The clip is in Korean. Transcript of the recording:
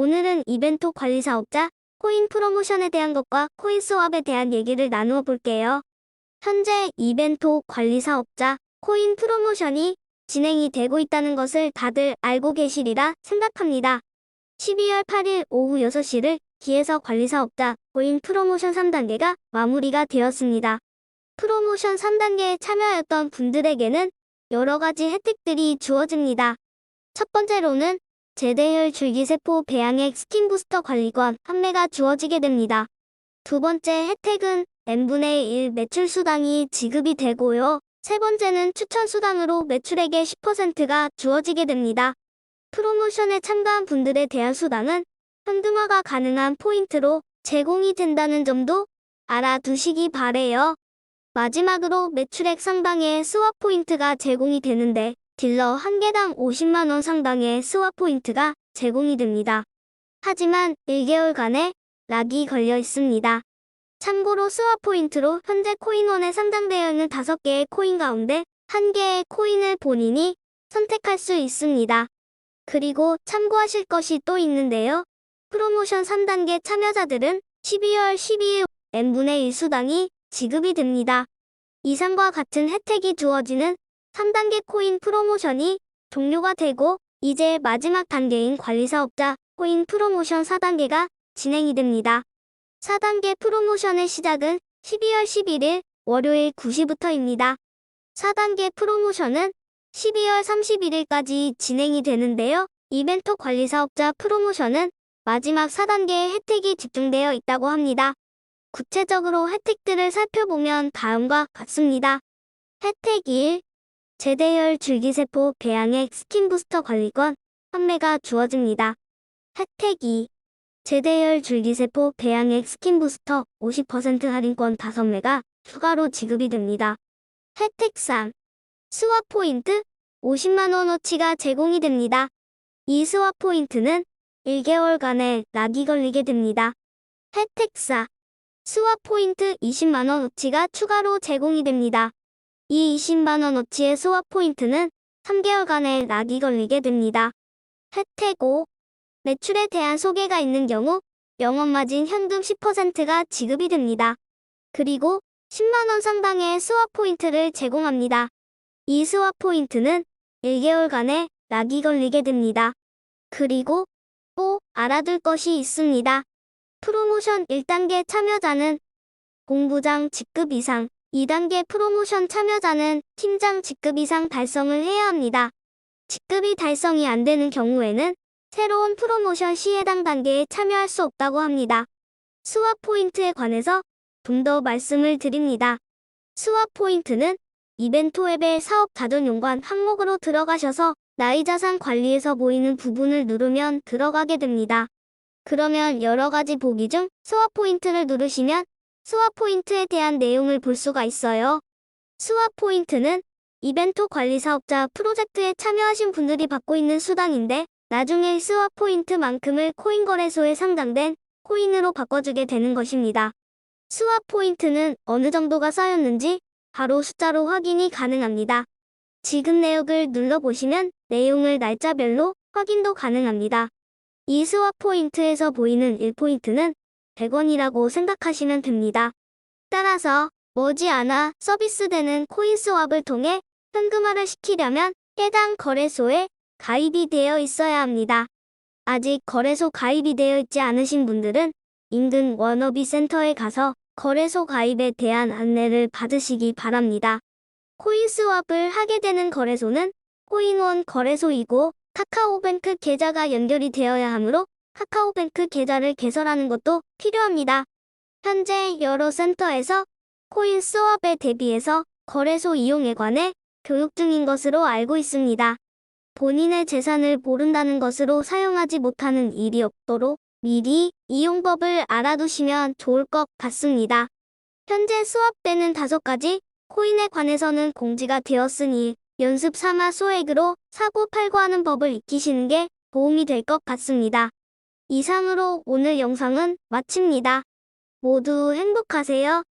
오늘은 이벤트 관리 사업자, 코인 프로모션에 대한 것과 코인 스왑에 대한 얘기를 나누어 볼게요. 현재 이벤트 관리 사업자, 코인 프로모션이 진행이 되고 있다는 것을 다들 알고 계시리라 생각합니다. 12월 8일 오후 6시를 기해서 관리 사업자, 코인 프로모션 3단계가 마무리가 되었습니다. 프로모션 3단계에 참여하였던 분들에게는 여러 가지 혜택들이 주어집니다. 첫 번째로는 제대혈 줄기세포 배양액 스킨 부스터 관리권 판매가 주어지게 됩니다. 두 번째 혜택은 n분의 1 매출 수당이 지급이 되고요. 세 번째는 추천 수당으로 매출액의 10%가 주어지게 됩니다. 프로모션에 참가한 분들에 대한 수당은 현금화가 가능한 포인트로 제공이 된다는 점도 알아두시기 바래요. 마지막으로 매출액 상당의 스왑 포인트가 제공이 되는데 딜러 한 개당 50만원 상당의 스왑 포인트가 제공이 됩니다. 하지만 1개월간의 락이 걸려 있습니다. 참고로 스왑 포인트로 현재 코인원에 상장되어 있는 5개의 코인 가운데 1개의 코인을 본인이 선택할 수 있습니다. 그리고 참고하실 것이 또 있는데요. 프로모션 3단계 참여자들은 12월 12일 n분의 1 수당이 지급이 됩니다. 이상과 같은 혜택이 주어지는 3단계 코인 프로모션이 종료가 되고 이제 마지막 단계인 관리사업자 코인 프로모션 4단계가 진행이 됩니다. 4단계 프로모션의 시작은 12월 11일 월요일 9시부터입니다. 4단계 프로모션은 12월 31일까지 진행이 되는데요. 이벤트 관리사업자 프로모션은 마지막 4단계의 혜택이 집중되어 있다고 합니다. 구체적으로 혜택들을 살펴보면 다음과 같습니다. 혜택 1. 제대혈 줄기세포 배양액 스킨 부스터 관리권 판매가 주어집니다. 혜택 2. 제대혈 줄기세포 배양액 스킨 부스터 50% 할인권 5매가 추가로 지급이 됩니다. 혜택 3. 스왑 포인트 50만원어치가 제공이 됩니다. 이 스왑 포인트는 1개월간의 락이 걸리게 됩니다. 혜택 4. 스왑 포인트 20만원어치가 추가로 제공이 됩니다. 이 20만원어치의 스왑 포인트는 3개월간의 락이 걸리게 됩니다. 혜택 5. 매출에 대한 소개가 있는 경우 영업마진 현금 10%가 지급이 됩니다. 그리고 10만원 상당의 스왑 포인트를 제공합니다. 이 스왑 포인트는 1개월간의 락이 걸리게 됩니다. 그리고 꼭 알아둘 것이 있습니다. 프로모션 1단계 참여자는 본부장 직급 이상, 2단계 프로모션 참여자는 팀장 직급 이상 달성을 해야 합니다. 직급이 달성이 안 되는 경우에는 새로운 프로모션 시 해당 단계에 참여할 수 없다고 합니다. 스왑 포인트에 관해서 좀 더 말씀을 드립니다. 스왑 포인트는 이벤트 앱의 사업 자존 연관 항목으로 들어가셔서 나이 자산 관리에서 보이는 부분을 누르면 들어가게 됩니다. 그러면 여러 가지 보기 중 스왑 포인트를 누르시면 스왑 포인트에 대한 내용을 볼 수가 있어요. 스왑 포인트는 이벤트 관리 사업자 프로젝트에 참여하신 분들이 받고 있는 수당인데 나중에 스왑 포인트만큼을 코인 거래소에 상장된 코인으로 바꿔주게 되는 것입니다. 스왑 포인트는 어느 정도가 쌓였는지 바로 숫자로 확인이 가능합니다. 지급 내역을 눌러보시면 내용을 날짜별로 확인도 가능합니다. 이 스왑 포인트에서 보이는 1포인트는 100원이라고 생각하시면 됩니다. 따라서 머지않아 서비스되는 코인 스왑을 통해 현금화를 시키려면 해당 거래소에 가입이 되어 있어야 합니다. 아직 거래소 가입이 되어 있지 않으신 분들은 인근 워너비 센터에 가서 거래소 가입에 대한 안내를 받으시기 바랍니다. 코인 스왑을 하게 되는 거래소는 코인원 거래소이고 카카오뱅크 계좌가 연결이 되어야 하므로 카카오뱅크 계좌를 개설하는 것도 필요합니다. 현재 여러 센터에서 코인 스왑에 대비해서 거래소 이용에 관해 교육 중인 것으로 알고 있습니다. 본인의 재산을 모른다는 것으로 사용하지 못하는 일이 없도록 미리 이용법을 알아두시면 좋을 것 같습니다. 현재 스왑되는 5가지 코인에 관해서는 공지가 되었으니 연습 삼아 소액으로 사고 팔고 하는 법을 익히시는 게 도움이 될 것 같습니다. 이상으로 오늘 영상은 마칩니다. 모두 행복하세요.